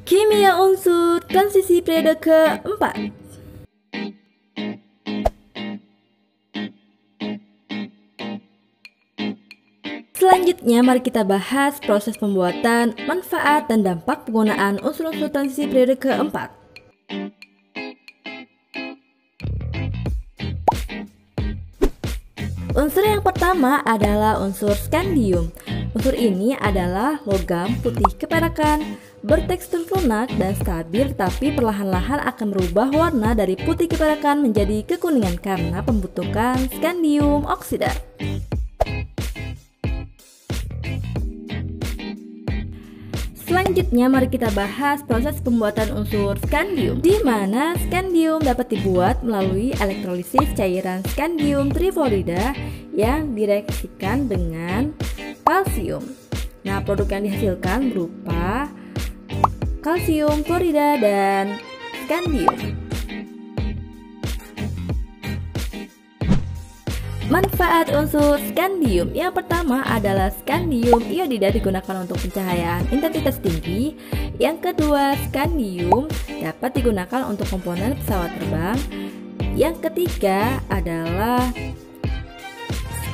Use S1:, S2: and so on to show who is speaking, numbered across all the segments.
S1: Kimia unsur transisi periode keempat. Selanjutnya mari kita bahas proses pembuatan, manfaat, dan dampak penggunaan unsur-unsur transisi periode keempat. Unsur yang pertama adalah unsur skandium. Unsur ini adalah logam putih keperakan, bertekstur lunak dan stabil, tapi perlahan-lahan akan berubah warna dari putih keperakan menjadi kekuningan karena pembentukan skandium oksida. Selanjutnya mari kita bahas proses pembuatan unsur skandium, di mana skandium dapat dibuat melalui elektrolisis cairan skandium trifluorida yang direaksikan dengan kalsium. Nah, produk yang dihasilkan berupa kalsium klorida dan skandium. Manfaat unsur skandium yang pertama adalah skandium iodida digunakan untuk pencahayaan intensitas tinggi. Yang kedua, skandium dapat digunakan untuk komponen pesawat terbang. Yang ketiga adalah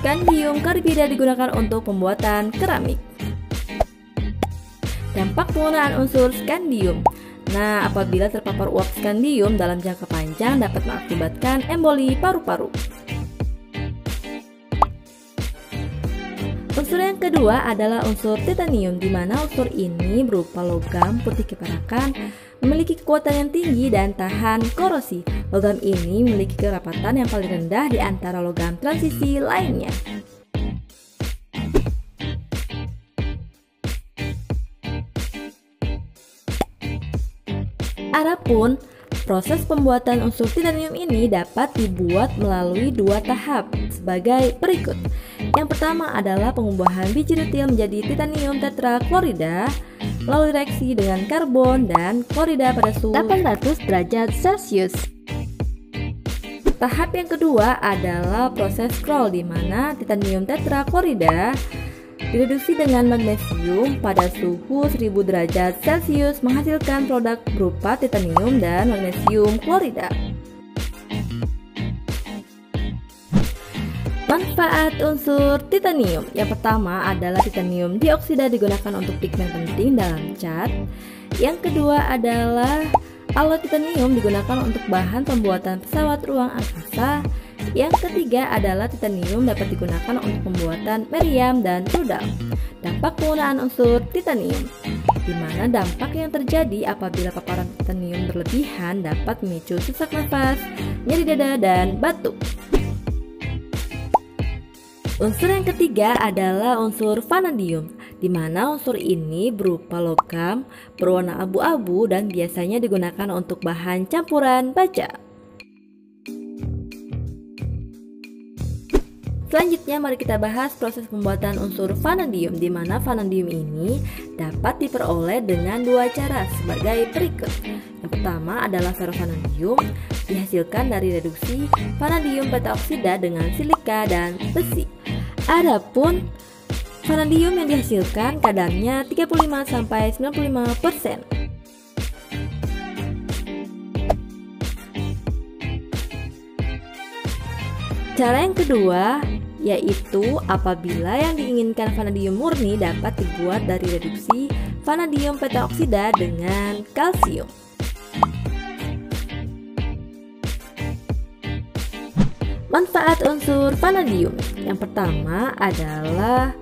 S1: skandium karbida digunakan untuk pembuatan keramik. Dampak penggunaan unsur skandium. Nah, apabila terpapar uap skandium dalam jangka panjang dapat mengakibatkan emboli paru-paru. Unsur yang kedua adalah unsur titanium, di mana unsur ini berupa logam putih keperakan, memiliki kekuatan yang tinggi dan tahan korosi. Logam ini memiliki kerapatan yang paling rendah di antara logam transisi lainnya. Adapun proses pembuatan unsur titanium ini dapat dibuat melalui dua tahap sebagai berikut. Yang pertama adalah pengubahan biji rutil menjadi titanium tetraklorida melalui reaksi dengan karbon dan klorida pada suhu 800 derajat Celcius. Tahap yang kedua adalah proses scroll, di mana titanium tetraklorida direduksi dengan magnesium pada suhu 1000 derajat Celcius menghasilkan produk berupa titanium dan magnesium klorida. Manfaat unsur titanium yang pertama adalah titanium dioksida digunakan untuk pigmen penting dalam cat. Yang kedua adalah alloy titanium digunakan untuk bahan pembuatan pesawat ruang angkasa. Yang ketiga adalah titanium dapat digunakan untuk pembuatan meriam dan rudal. Dampak penggunaan unsur titanium, di mana dampak yang terjadi apabila paparan titanium berlebihan dapat memicu sesak nafas, nyeri dada, dan batuk. Unsur yang ketiga adalah unsur vanadium, di mana unsur ini berupa logam berwarna abu-abu dan biasanya digunakan untuk bahan campuran baja. Selanjutnya mari kita bahas proses pembuatan unsur vanadium, di mana vanadium ini dapat diperoleh dengan dua cara sebagai berikut. Yang pertama adalah ferrovanadium, dihasilkan dari reduksi vanadium pentaoksida dengan silika dan besi. Adapun vanadium yang dihasilkan kadarnya 35–95%. Cara yang kedua yaitu apabila yang diinginkan vanadium murni dapat dibuat dari reduksi vanadium pentaoksida dengan kalsium. Manfaat unsur vanadium yang pertama adalah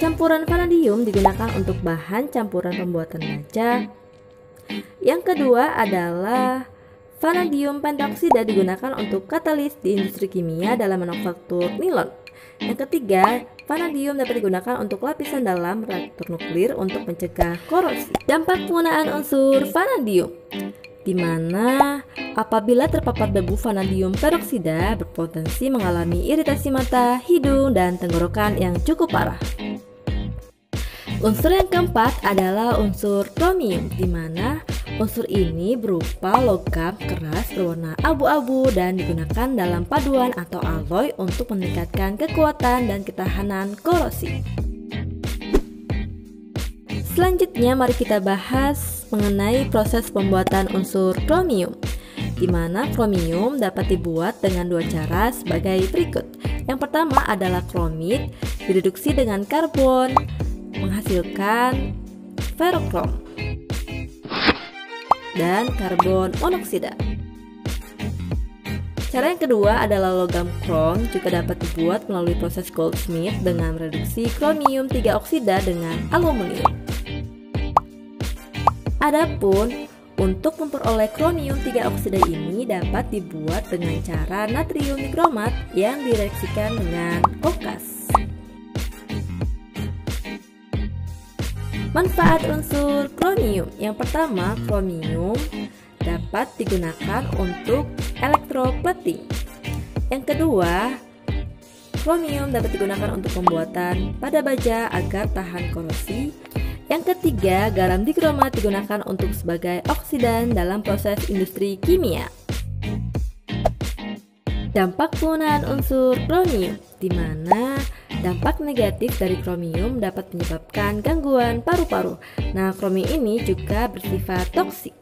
S1: campuran vanadium digunakan untuk bahan campuran pembuatan baja. Yang kedua adalah vanadium pentaoksida digunakan untuk katalis di industri kimia dalam manufaktur nilon. Yang ketiga, vanadium dapat digunakan untuk lapisan dalam reaktor nuklir untuk mencegah korosi. Dampak penggunaan unsur vanadium, di mana apabila terpapar debu vanadium peroksida berpotensi mengalami iritasi mata, hidung, dan tenggorokan yang cukup parah. Unsur yang keempat adalah unsur kromium, di mana unsur ini berupa logam keras berwarna abu-abu dan digunakan dalam paduan atau alloy untuk meningkatkan kekuatan dan ketahanan korosi. Selanjutnya mari kita bahas mengenai proses pembuatan unsur kromium, di mana kromium dapat dibuat dengan dua cara sebagai berikut. Yang pertama adalah kromit, direduksi dengan karbon, menghasilkan ferokrom dan karbon monoksida. Cara yang kedua adalah logam krom, juga dapat dibuat melalui proses Goldsmith dengan reduksi kromium 3 oksida dengan aluminium. Adapun untuk memperoleh kromium 3 oksida ini dapat dibuat dengan cara natrium dikromat yang direaksikan dengan kokas. Manfaat unsur kromium. Yang pertama, kromium dapat digunakan untuk elektroplating. Yang kedua, kromium dapat digunakan untuk pembuatan pada baja agar tahan korosi. Yang ketiga, garam dikromat digunakan untuk sebagai oksidan dalam proses industri kimia. Dampak penggunaan unsur kromium, di mana dampak negatif dari kromium dapat menyebabkan gangguan paru-paru. Nah, kromium ini juga bersifat toksik.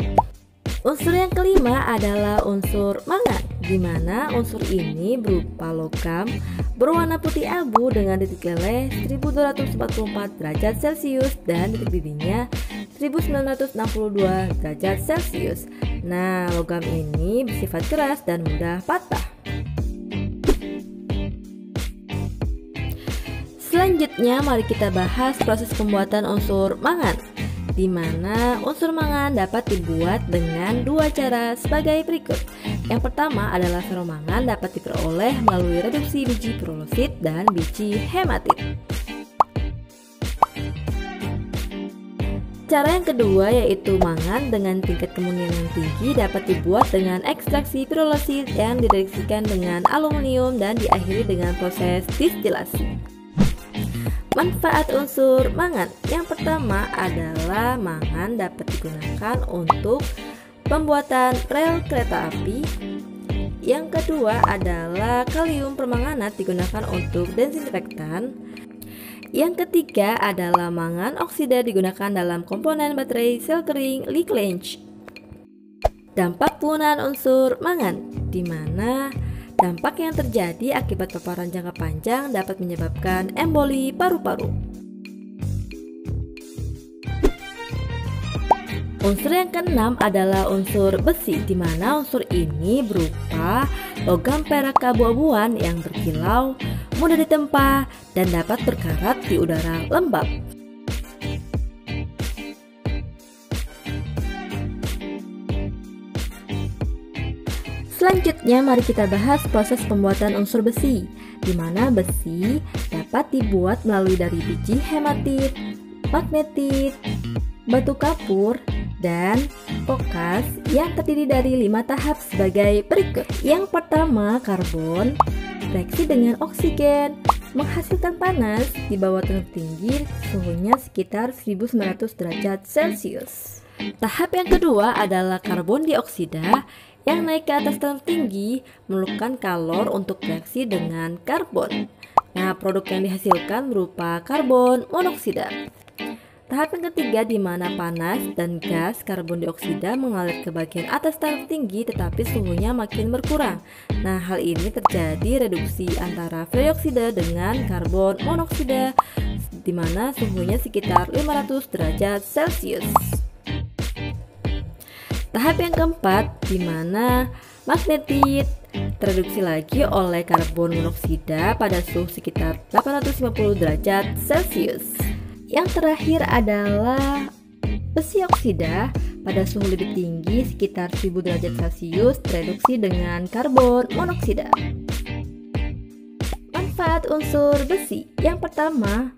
S1: Unsur yang kelima adalah unsur mangan, di mana unsur ini berupa logam berwarna putih abu dengan titik leleh 1244 derajat Celcius dan titik didihnya 1962 derajat Celcius. Nah, logam ini bersifat keras dan mudah patah. Selanjutnya, mari kita bahas proses pembuatan unsur mangan, di mana unsur mangan dapat dibuat dengan dua cara sebagai berikut. Yang pertama adalah feromangan dapat diperoleh melalui reduksi biji pirosit dan biji hematit. Cara yang kedua yaitu mangan dengan tingkat kemurnian yang tinggi dapat dibuat dengan ekstraksi pirosit yang direaksikan dengan aluminium dan diakhiri dengan proses distilasi. Manfaat unsur mangan. Yang pertama adalah mangan dapat digunakan untuk pembuatan rel kereta api. Yang kedua adalah kalium permanganat digunakan untuk desinfektan. Yang ketiga adalah mangan oksida digunakan dalam komponen baterai sel kering Li-Clange. Dampak penggunaan unsur mangan, di mana dampak yang terjadi akibat paparan jangka panjang dapat menyebabkan emboli paru-paru. Unsur yang keenam adalah unsur besi, di mana unsur ini berupa logam perak keabu-abuan yang berkilau, mudah ditempa, dan dapat berkarat di udara lembab. Selanjutnya, mari kita bahas proses pembuatan unsur besi, di mana besi dapat dibuat melalui dari biji hematit, magnetit, batu kapur, dan kokas yang terdiri dari 5 tahap sebagai berikut. Yang pertama, karbon, reaksi dengan oksigen, menghasilkan panas di bawah tenaga tinggi, suhunya sekitar 1900 derajat Celcius. Tahap yang kedua adalah karbon dioksida, yang naik ke atas tenaga tinggi memerlukan kalor untuk reaksi dengan karbon. Nah, produk yang dihasilkan berupa karbon monoksida. Tahap yang ketiga di mana panas dan gas karbon dioksida mengalir ke bagian atas tenaga tinggi tetapi suhunya makin berkurang. Nah, hal ini terjadi reduksi antara dioksida dengan karbon monoksida di mana suhunya sekitar 500 derajat Celcius. Tahap yang keempat, di mana magnetit tereduksi lagi oleh karbon monoksida pada suhu sekitar 850 derajat Celcius. Yang terakhir adalah besi oksida pada suhu lebih tinggi sekitar 1000 derajat Celcius tereduksi dengan karbon monoksida. Manfaat unsur besi. Yang pertama,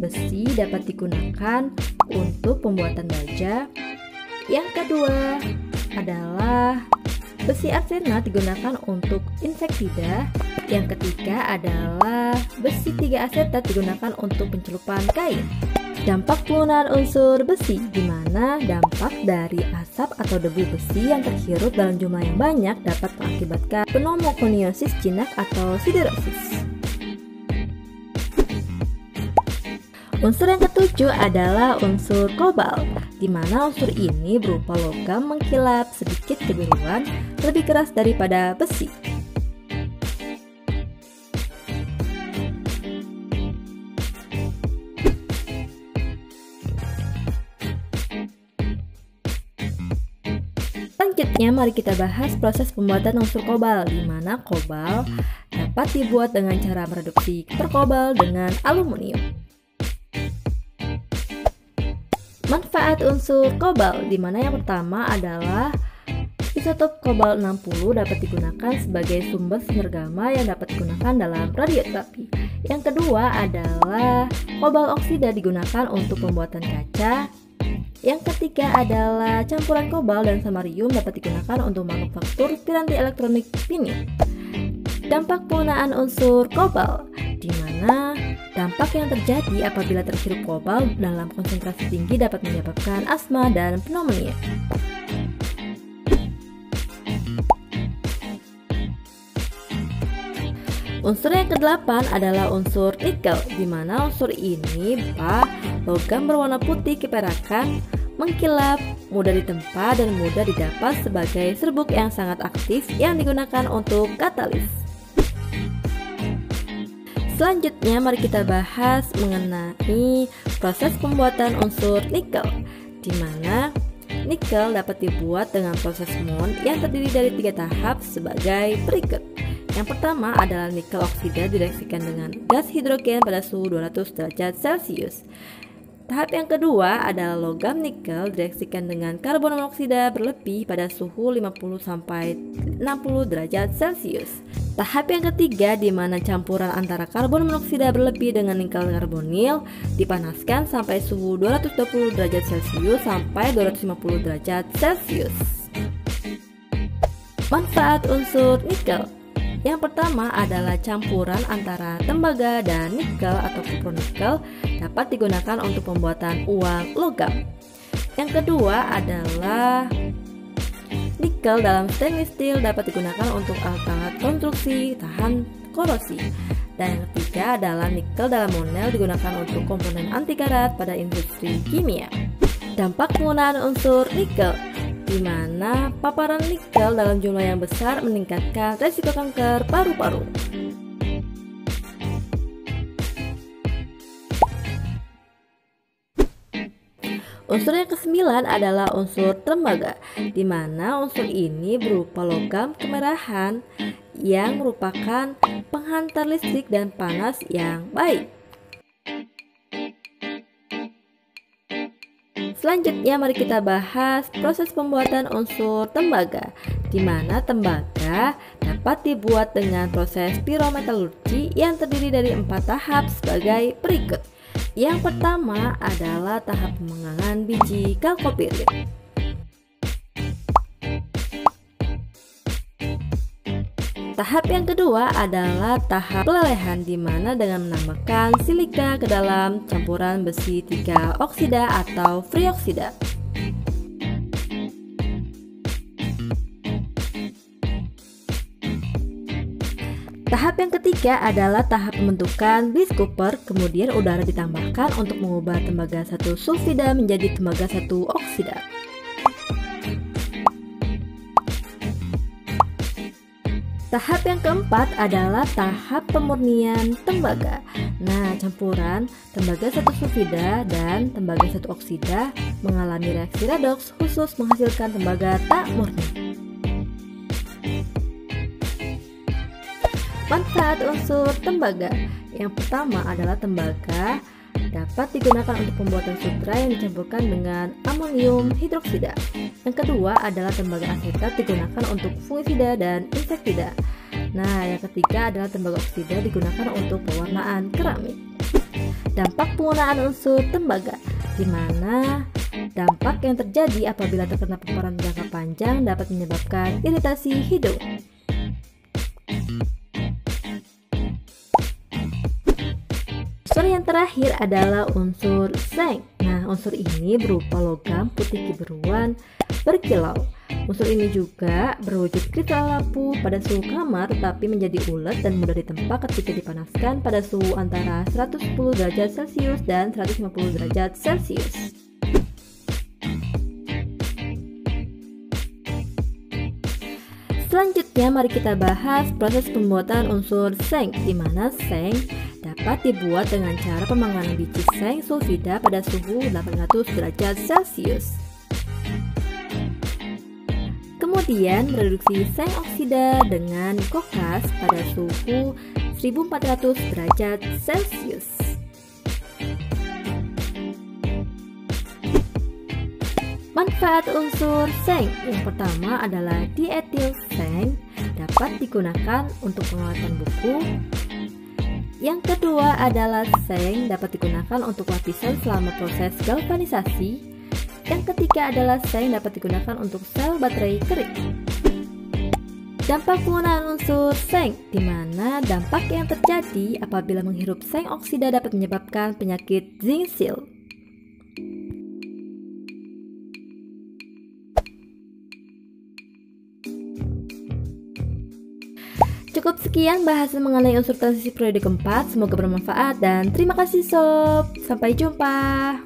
S1: besi dapat digunakan untuk pembuatan baja. Yang kedua adalah besi arsenat digunakan untuk insektida. Yang ketiga adalah besi 3 asetat digunakan untuk pencelupan kain. Dampak penggunaan unsur besi, di mana dampak dari asap atau debu besi yang terhirup dalam jumlah yang banyak dapat mengakibatkan pneumokoniosis jinak atau siderosis. Unsur yang ketujuh adalah unsur kobalt, di mana unsur ini berupa logam mengkilap sedikit kebiruan, lebih keras daripada besi. Selanjutnya mari kita bahas proses pembuatan unsur kobalt, di mana kobalt dapat dibuat dengan cara mereduksi kobalt dengan aluminium. Manfaat unsur kobalt, di mana yang pertama adalah isotop kobalt 60 dapat digunakan sebagai sumber sinergama yang dapat digunakan dalam radioterapi. Yang kedua adalah kobalt oksida digunakan untuk pembuatan kaca. Yang ketiga adalah campuran kobalt dan samarium dapat digunakan untuk manufaktur piranti elektronik pinit. Dampak penggunaan unsur kobalt, di mana dampak yang terjadi apabila terhirup kobalt dalam konsentrasi tinggi dapat menyebabkan asma dan pneumonia. Unsur yang kedelapan adalah unsur nikel, di mana unsur ini berupa logam berwarna putih keperakan, mengkilap, mudah ditempa dan mudah didapat sebagai serbuk yang sangat aktif yang digunakan untuk katalis. Selanjutnya mari kita bahas mengenai proses pembuatan unsur nikel, di mana nikel dapat dibuat dengan proses Mond yang terdiri dari 3 tahap sebagai berikut. Yang pertama adalah nikel oksida direaksikan dengan gas hidrogen pada suhu 200 derajat Celcius. Tahap yang kedua adalah logam nikel direaksikan dengan karbon monoksida berlebih pada suhu 50 sampai 60 derajat Celcius. Tahap yang ketiga di mana campuran antara karbon monoksida berlebih dengan nikel karbonil dipanaskan sampai suhu 220 derajat Celcius sampai 250 derajat Celcius. Manfaat unsur nikel. Yang pertama adalah campuran antara tembaga dan nikel atau kupronikel dapat digunakan untuk pembuatan uang logam. Yang kedua adalah nikel dalam stainless steel dapat digunakan untuk alat-alat konstruksi tahan korosi. Dan yang ketiga adalah nikel dalam monel digunakan untuk komponen anti karat pada industri kimia. Dampak penggunaan unsur nikel, di mana paparan nikel dalam jumlah yang besar meningkatkan resiko kanker paru-paru. Unsur yang kesembilan adalah unsur tembaga, di mana unsur ini berupa logam kemerahan yang merupakan penghantar listrik dan panas yang baik. Selanjutnya mari kita bahas proses pembuatan unsur tembaga, di mana tembaga dapat dibuat dengan proses pirometalurgi yang terdiri dari 4 tahap sebagai berikut. Yang pertama adalah tahap pemanggangan biji kalkopirit. Tahap yang kedua adalah tahap pelelehan, di mana dengan menambahkan silika ke dalam campuran besi 3 oksida atau free oksida. Tahap yang ketiga adalah tahap pembentukan bis Cooper, kemudian udara ditambahkan untuk mengubah tembaga 1 sulfida menjadi tembaga 1 oksida. Tahap yang keempat adalah tahap pemurnian tembaga. Nah, campuran tembaga 1 sulfida dan tembaga 1 oksida mengalami reaksi redoks khusus menghasilkan tembaga tak murni. Manfaat unsur tembaga. Yang pertama adalah tembaga dapat digunakan untuk pembuatan sutra yang dicampurkan dengan amonium hidroksida. Yang kedua adalah tembaga asetat digunakan untuk fungisida dan insektisida. Nah, yang ketiga adalah tembaga oksida digunakan untuk pewarnaan keramik. Dampak penggunaan unsur tembaga, di mana dampak yang terjadi apabila terkena paparan jangka panjang dapat menyebabkan iritasi hidung. Unsur yang terakhir adalah unsur seng. Nah, unsur ini berupa logam putih kebiruan berkilau. Unsur ini juga berwujud kristal lampu pada suhu kamar tetapi menjadi ulet dan mudah ditempa ketika dipanaskan pada suhu antara 110 derajat Celcius dan 150 derajat Celcius. Selanjutnya mari kita bahas proses pembuatan unsur seng, di mana seng dapat dibuat dengan cara pemanggangan biji seng sulfida pada suhu 800 derajat Celcius. Kemudian reduksi seng oksida dengan kokas pada suhu 1400 derajat Celcius. Manfaat unsur seng yang pertama adalah dietil seng dapat digunakan untuk pengawatan buku. Yang kedua adalah seng dapat digunakan untuk lapisan selama proses galvanisasi. Yang ketiga adalah seng dapat digunakan untuk sel baterai kering. Dampak penggunaan unsur seng, di mana dampak yang terjadi apabila menghirup seng oksida dapat menyebabkan penyakit Zingsel. Cukup sekian bahasan mengenai unsur transisi periode keempat. Semoga bermanfaat dan terima kasih sob. Sampai jumpa.